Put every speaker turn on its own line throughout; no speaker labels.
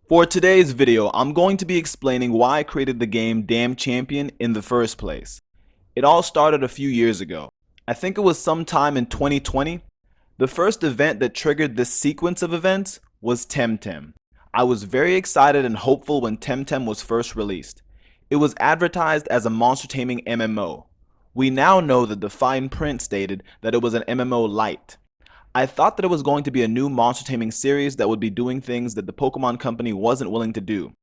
For today's video, I'm going to be explaining why I created the game D.A.M Champion in the first place. It all started a few years ago. I think it was sometime in 2020. The first event that triggered this sequence of events was Temtem. I was very excited and hopeful when Temtem was first released. It was advertised as a monster taming MMO. We now know that the fine print stated that it was an MMO light. I thought that it was going to be a new monster taming series that would be doing things that the Pokemon company wasn't willing to do.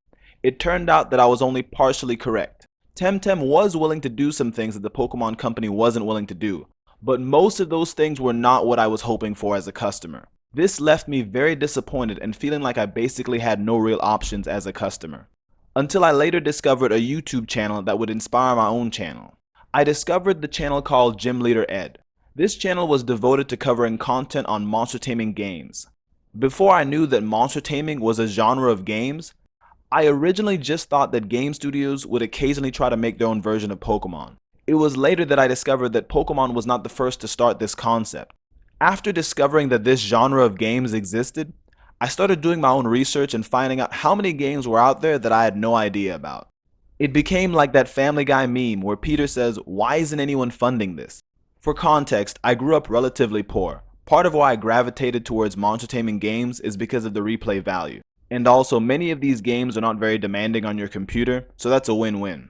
It turned out that I was only partially correct. Temtem was willing to do some things that the Pokemon company wasn't willing to do, but most of those things were not what I was hoping for as a customer. This left me very disappointed and feeling like I basically had no real options as a customer. Until I later discovered a YouTube channel that would inspire my own channel. I discovered the channel called Gym Leader Ed. This channel was devoted to covering content on monster taming games. Before I knew that monster taming was a genre of games, I originally just thought that game studios would occasionally try to make their own version of Pokemon. It was later that I discovered that Pokemon was not the first to start this concept. After discovering that this genre of games existed, I started doing my own research and finding out how many games were out there that I had no idea about. It became like that Family Guy meme where Peter says, "Why isn't anyone funding this?" For context, I grew up relatively poor. Part of why I gravitated towards monster taming games is because of the replay value. And also, many of these games are not very demanding on your computer, so that's a win-win.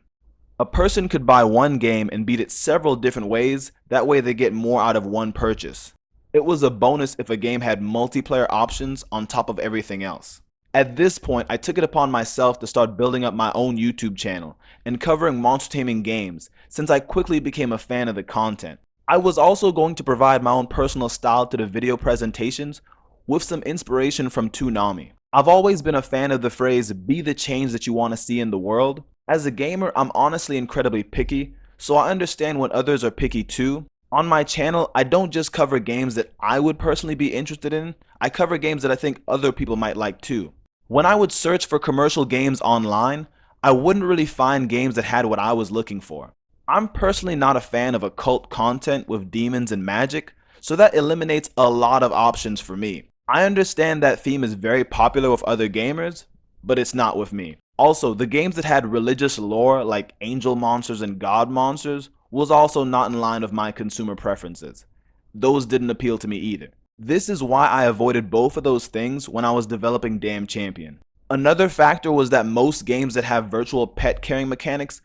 A person could buy one game and beat it several different ways, that way they get more out of one purchase. It was a bonus if a game had multiplayer options on top of everything else. At this point, I took it upon myself to start building up my own YouTube channel and covering monster taming games, since I quickly became a fan of the content. I was also going to provide my own personal style to the video presentations with some inspiration from Toonami. I've always been a fan of the phrase, "be the change that you want to see in the world." As a gamer, I'm honestly incredibly picky, so I understand when others are picky too. On my channel, I don't just cover games that I would personally be interested in, I cover games that I think other people might like too. When I would search for commercial games online, I wouldn't really find games that had what I was looking for. I'm personally not a fan of occult content with demons and magic, so that eliminates a lot of options for me. I understand that theme is very popular with other gamers, but it's not with me. Also, the games that had religious lore like angel monsters and god monsters was also not in line with my consumer preferences. Those didn't appeal to me either. This is why I avoided both of those things when I was developing D.A.M Champion. Another factor was that most games that have virtual pet carrying mechanics,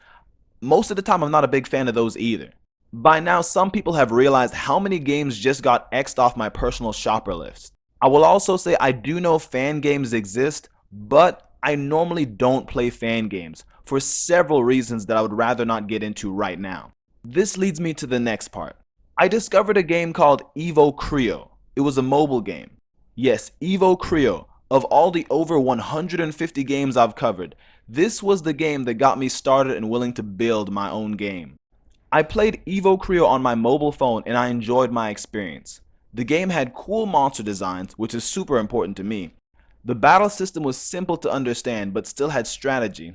most of the time I'm not a big fan of those either. By now, some people have realized how many games just got X'd off my personal shopper list. I will also say I do know fan games exist, but I normally don't play fan games for several reasons that I would rather not get into right now. This leads me to the next part. I discovered a game called Evo Creo. It was a mobile game. Yes, Evo Creo. Of all the over 150 games I've covered, this was the game that got me started and willing to build my own game. I played Evo Creo on my mobile phone and I enjoyed my experience. The game had cool monster designs, which is super important to me. The battle system was simple to understand but still had strategy.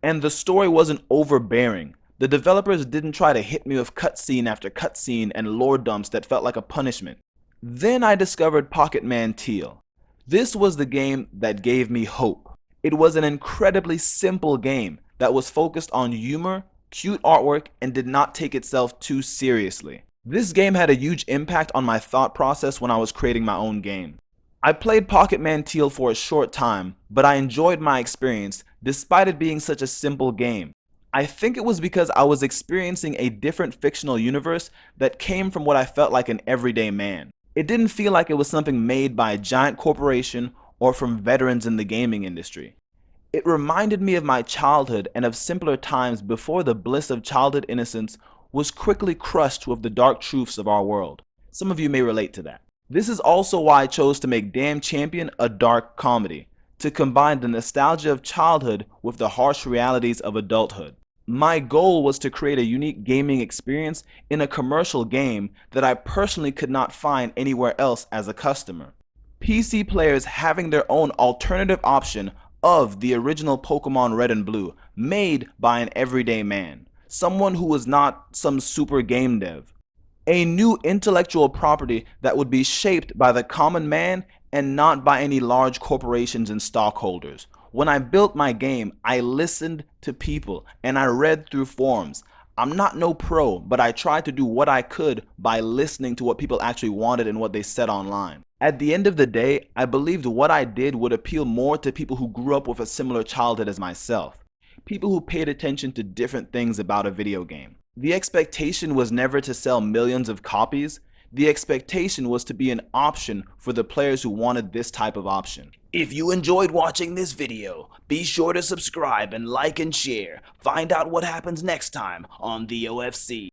And the story wasn't overbearing. The developers didn't try to hit me with cutscene after cutscene and lore dumps that felt like a punishment. Then I discovered Pocket Man Teal. This was the game that gave me hope. It was an incredibly simple game that was focused on humor, cute artwork, and did not take itself too seriously. This game had a huge impact on my thought process when I was creating my own game. I played Pocket Man Teal for a short time, but I enjoyed my experience despite it being such a simple game. I think it was because I was experiencing a different fictional universe that came from what I felt like an everyday man. It didn't feel like it was something made by a giant corporation or from veterans in the gaming industry. It reminded me of my childhood and of simpler times before the bliss of childhood innocence was quickly crushed with the dark truths of our world. Some of you may relate to that. This is also why I chose to make D.A.M Champion a dark comedy, to combine the nostalgia of childhood with the harsh realities of adulthood. My goal was to create a unique gaming experience in a commercial game that I personally could not find anywhere else as a customer. PC players having their own alternative option of the original Pokemon Red and Blue, made by an everyday man, someone who was not some super game dev. A new intellectual property that would be shaped by the common man and not by any large corporations and stockholders. When I built my game, I listened to people and I read through forums. I'm not no pro, but I tried to do what I could by listening to what people actually wanted and what they said online. At the end of the day, I believed what I did would appeal more to people who grew up with a similar childhood as myself. People who paid attention to different things about a video game. The expectation was never to sell millions of copies. The expectation was to be an option for the players who wanted this type of option. If you enjoyed watching this video, be sure to subscribe and like and share. Find out what happens next time on the OFC.